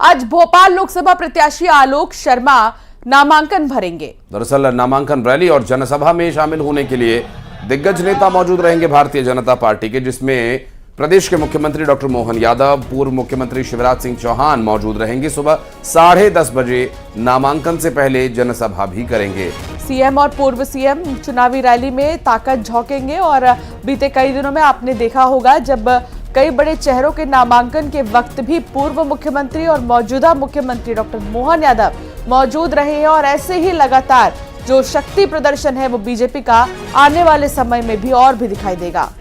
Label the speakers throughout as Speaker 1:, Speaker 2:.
Speaker 1: आज भोपाल लोकसभा प्रत्याशी आलोक शर्मा नामांकन भरेंगे।
Speaker 2: दरअसल नामांकन रैली और जनसभा में शामिल होने के लिए दिग्गज नेता मौजूद रहेंगे भारतीय जनता पार्टी के, जिसमें प्रदेश के मुख्यमंत्री डॉक्टर मोहन यादव, पूर्व मुख्यमंत्री शिवराज सिंह चौहान मौजूद रहेंगे। सुबह 10:30 बजे नामांकन से पहले जनसभा भी करेंगे।
Speaker 1: सीएम और पूर्व सीएम चुनावी रैली में ताकत झोंकेंगे और बीते कई दिनों में आपने देखा होगा जब कई बड़े चेहरों के नामांकन के वक्त भी पूर्व मुख्यमंत्री और मौजूदा मुख्यमंत्री डॉक्टर मोहन यादव मौजूद रहे हैं और ऐसे ही लगातार जो शक्ति प्रदर्शन है वो बीजेपी का आने वाले समय में भी और भी दिखाई देगा।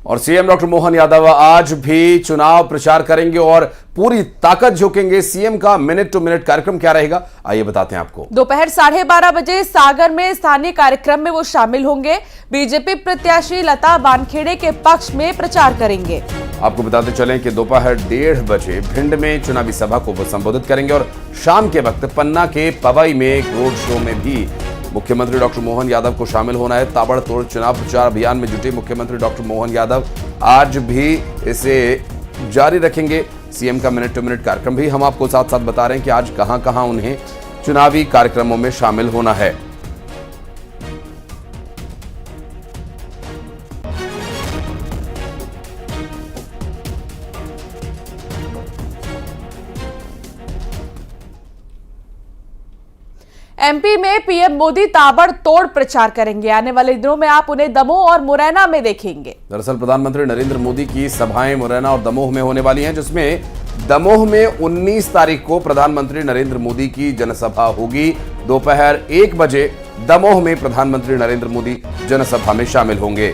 Speaker 2: और सीएम डॉक्टर मोहन यादव आज भी चुनाव प्रचार करेंगे और पूरी ताकत झोंकेंगे। सीएम का मिनट टू मिनट कार्यक्रम क्या रहेगा, आइए बताते हैं आपको।
Speaker 1: दोपहर 12:30 बजे सागर में स्थानीय कार्यक्रम में वो शामिल होंगे। बीजेपी प्रत्याशी लता वानखेड़े के पक्ष में प्रचार करेंगे।
Speaker 2: आपको बताते चलें कि दोपहर 1:30 बजे भिंड में चुनावी सभा को वो संबोधित करेंगे और शाम के वक्त पन्ना के पवई में एक रोड शो में भी मुख्यमंत्री डॉक्टर मोहन यादव को शामिल होना है। ताबड़तोड़ चुनाव प्रचार अभियान में जुटे मुख्यमंत्री डॉक्टर मोहन यादव आज भी इसे जारी रखेंगे। सीएम का मिनट टू मिनट कार्यक्रम भी हम आपको साथ साथ बता रहे हैं कि आज कहां कहां उन्हें चुनावी कार्यक्रमों में शामिल होना है।
Speaker 1: एमपी में पीएम मोदी ताबड़तोड़ प्रचार करेंगे। आने वाले दिनों में आप उन्हें दमोह और मुरैना में देखेंगे।
Speaker 2: दरअसल प्रधानमंत्री नरेंद्र मोदी की सभाएं मुरैना और दमोह में होने वाली हैं, जिसमें दमोह में 19 तारीख को प्रधानमंत्री नरेंद्र मोदी की जनसभा होगी। दोपहर 1 बजे दमोह में प्रधानमंत्री नरेंद्र मोदी जनसभा में शामिल होंगे।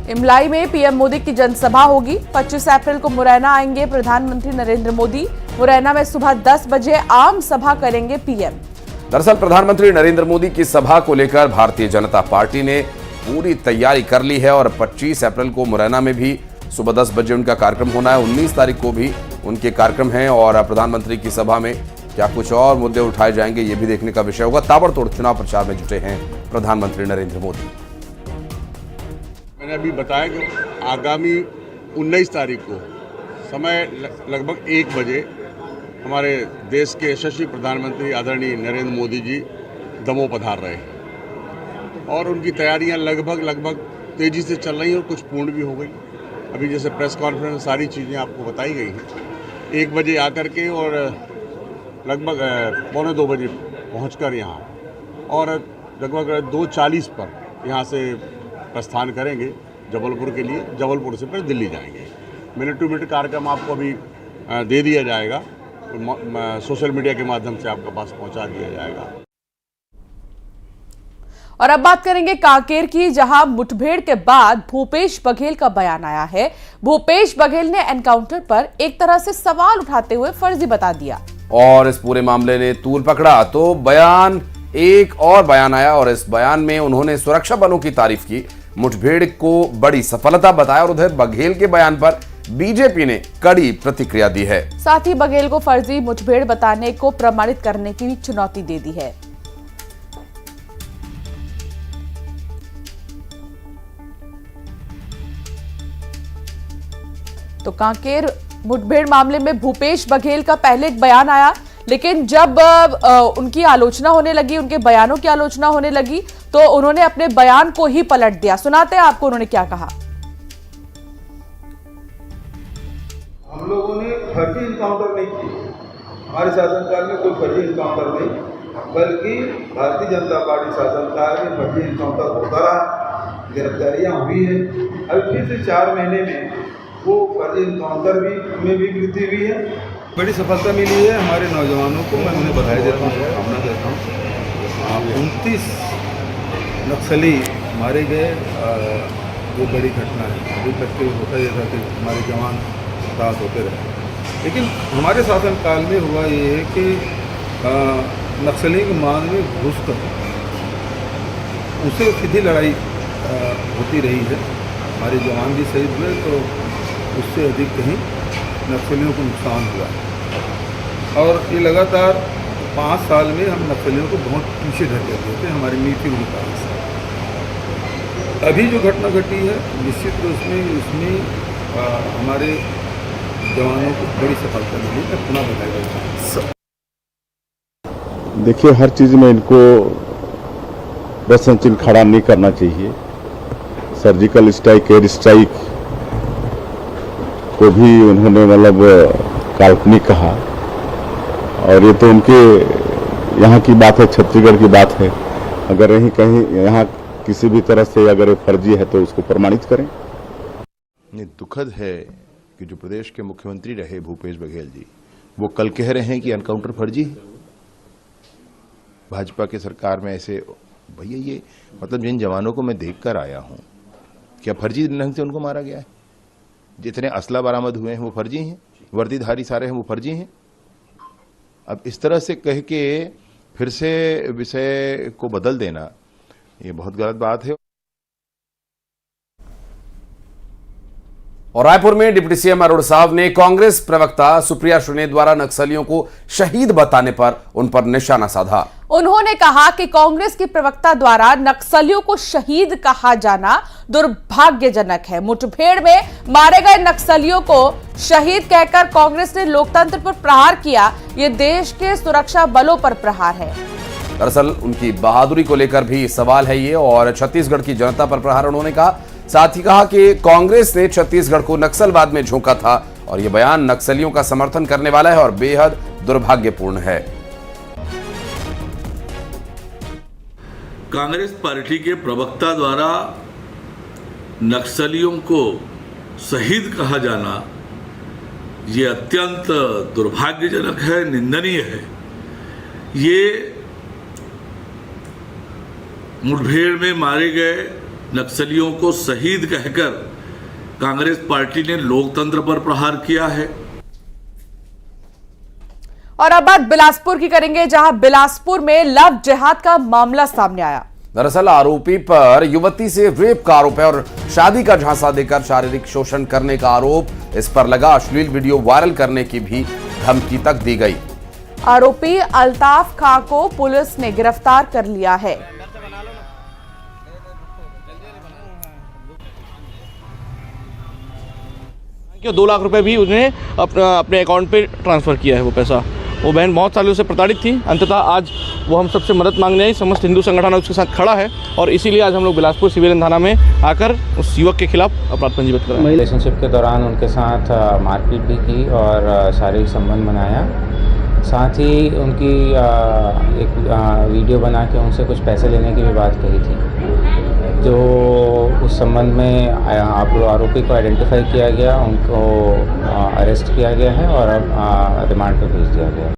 Speaker 1: इमलाई में पीएम मोदी की जनसभा होगी। 25 अप्रैल को मुरैना आएंगे प्रधानमंत्री नरेंद्र मोदी। मुरैना में सुबह 10 बजे आम सभा करेंगे पीएम।
Speaker 2: दरअसल प्रधानमंत्री नरेंद्र मोदी की सभा को लेकर भारतीय जनता पार्टी ने पूरी तैयारी कर ली है और 25 अप्रैल को मुरैना में भी सुबह 10 बजे उनका कार्यक्रम होना है। 19 तारीख को भी उनके कार्यक्रम हैं और प्रधानमंत्री की सभा में क्या कुछ और मुद्दे उठाए जाएंगे ये भी देखने का विषय होगा। ताबड़तोड़ चुनाव प्रचार में जुटे हैं प्रधानमंत्री नरेंद्र मोदी।
Speaker 3: मैंने अभी बताया कि आगामी 19 तारीख को समय लगभग 1 बजे हमारे देश के यशस्वी प्रधानमंत्री आदरणीय नरेंद्र मोदी जी दमोह पधार रहे हैं और उनकी तैयारियां लगभग तेज़ी से चल रही हैं और कुछ पूर्ण भी हो गई। अभी जैसे प्रेस कॉन्फ्रेंस सारी चीज़ें आपको बताई गई हैं। 1 बजे आकर के और लगभग 1:45 बजे पहुंचकर यहाँ और लगभग 2:40 पर यहाँ से प्रस्थान करेंगे जबलपुर के लिए। जबलपुर से फिर दिल्ली जाएंगे। मिनट टू मिनट कार्यक्रम आपको अभी दे दिया जाएगा, सोशल मीडिया के माध्यम से आपके पास पहुंचा दिया जाएगा।
Speaker 1: और अब बात करेंगे कांकेर की, जहां मुठभेड़ के बाद भूपेश बघेल का बयान आया है। भूपेश बघेल ने एनकाउंटर पर एक तरह से सवाल उठाते हुए फर्जी बता दिया
Speaker 2: और इस पूरे मामले ने तूल पकड़ा तो एक और बयान आया और इस बयान में उन्होंने सुरक्षा बलों की तारीफ की, मुठभेड़ को बड़ी सफलता बताया और उधर बघेल के बयान पर बीजेपी ने कड़ी प्रतिक्रिया दी है।
Speaker 1: साथ ही बघेल को फर्जी मुठभेड़ बताने को प्रमाणित करने की चुनौती दे दी है। तो कांकेर मुठभेड़ मामले में भूपेश बघेल का पहले एक बयान आया, लेकिन जब उनकी आलोचना होने लगी, उनके बयानों की आलोचना होने लगी तो उन्होंने अपने बयान को ही पलट दिया। सुनाते हैं आपको उन्होंने क्या कहा।
Speaker 4: हम लोगों ने फर्जी इनकाउंटर नहीं किया, हमारे शासनकाल में कोई फर्जी इनकाउंटर नहीं, बल्कि भारतीय जनता पार्टी शासनकाल में फर्जी इनकाउंटर होता रहा, गिरफ्तारियां हुई है। अभी फिर से 4 महीने में वो फर्जी इनकाउंटर में भी वृद्धि हुई है। बड़ी सफलता मिली है हमारे नौजवानों को, मैं उन्हें बधाई देता हूँ, शुभकामना देता हूँ। 29 नक्सली मारे गए, वो बड़ी घटना है। अभी तक के होता यह था कि हमारे जवान साथ होते रहे, लेकिन हमारे शासनकाल में हुआ ये है कि नक्सली की मांग में घुसकर उससे सीधी लड़ाई होती रही है। हमारे जवान भी शहीद हुए तो उससे अधिक कहीं नक्सलियों को नुकसान हुआ और ये लगातार 5 साल में हम नक्सलियों को बहुत पीछे ढक देते थे हमारी नीति के कारण से। अभी जो घटना घटी है निश्चित रूप में इसमें हमारे जवानों को बड़ी सफलता मिली। मैं पुनः बधाई देता हूं।
Speaker 5: देखिए, हर चीज़ में इनको प्रश्न चिन्ह खड़ा नहीं करना चाहिए। सर्जिकल स्ट्राइक, एयर स्ट्राइक को भी उन्होंने मतलब काल्पनिक कहा, और ये तो उनके यहाँ की बात है, छत्तीसगढ़ की बात है। अगर यहीं कहीं यहाँ किसी भी तरह से अगर ये फर्जी है तो उसको प्रमाणित करें।
Speaker 6: ये दुखद है कि जो प्रदेश के मुख्यमंत्री रहे भूपेश बघेल जी, वो कल कह रहे हैं कि एनकाउंटर फर्जी है। भाजपा की सरकार में ऐसे, भैया ये मतलब जिन जवानों को मैं देख कर आया हूं, क्या फर्जी ढंग से उनको मारा गया है? जितने असला बरामद हुए हैं वो फर्जी हैं, वर्दीधारी सारे हैं वो फर्जी हैं। अब इस तरह से कह के फिर से विषय को बदल देना, ये बहुत गलत बात है।
Speaker 2: और रायपुर में डिप्टी सीएम अरुण साव ने कांग्रेस प्रवक्ता सुप्रिया सुले द्वारा नक्सलियों को शहीद बताने पर उन पर निशाना साधा।
Speaker 1: उन्होंने कहा कि कांग्रेस के प्रवक्ता द्वारा नक्सलियों को शहीद कहा जाना दुर्भाग्यजनक है। मुठभेड़ में मारे गए नक्सलियों को शहीद कहकर कांग्रेस ने लोकतंत्र पर प्रहार किया। ये देश के सुरक्षा बलों पर प्रहार है।
Speaker 2: दरअसल उनकी बहादुरी को लेकर भी सवाल है ये, और छत्तीसगढ़ की जनता पर प्रहार उन्होंने कहा। साथ ही कहा कि कांग्रेस ने छत्तीसगढ़ को नक्सलवाद में झोंका था और यह बयान नक्सलियों का समर्थन करने वाला है और बेहद दुर्भाग्यपूर्ण है।
Speaker 7: कांग्रेस पार्टी के प्रवक्ता द्वारा नक्सलियों को शहीद कहा जाना ये अत्यंत दुर्भाग्यजनक है, निंदनीय है। ये मुठभेड़ में मारे गए नक्सलियों को शहीद कहकर कांग्रेस पार्टी ने लोकतंत्र पर प्रहार किया है।
Speaker 1: और अब बात बिलासपुर की करेंगे, जहां बिलासपुर में लव जिहाद का मामला सामने आया।
Speaker 2: दरअसल आरोपी पर युवती से रेप का आरोप है और शादी का झांसा देकर शारीरिक शोषण करने का आरोप इस पर लगा। अश्लील वीडियो वायरल करने की भी धमकी तक दी गई।
Speaker 1: आरोपी अल्ताफ खां को पुलिस ने गिरफ्तार कर लिया है।
Speaker 8: कि 2 लाख रुपए भी उसने अपने अकाउंट पे ट्रांसफ़र किया है वो पैसा। वो बहन बहुत सालों से प्रताड़ित थी। अंततः आज वो हम सबसे मदद मांगने आई। समस्त हिंदू संगठन उसके साथ खड़ा है और इसीलिए आज हम लोग बिलासपुर सिविल थाना में आकर उस युवक के खिलाफ अपराध पंजीबद्ध कराया।
Speaker 9: रिलेशनशिप के दौरान उनके साथ मारपीट भी की और शारीरिक संबंध बनाया। साथ ही उनकी एक वीडियो बना के उनसे कुछ पैसे लेने की भी बात कही थी। जो उस संबंध में आरोपी को आइडेंटिफाई किया गया, उनको अरेस्ट किया गया है और अब रिमांड पर भेज दिया गया है।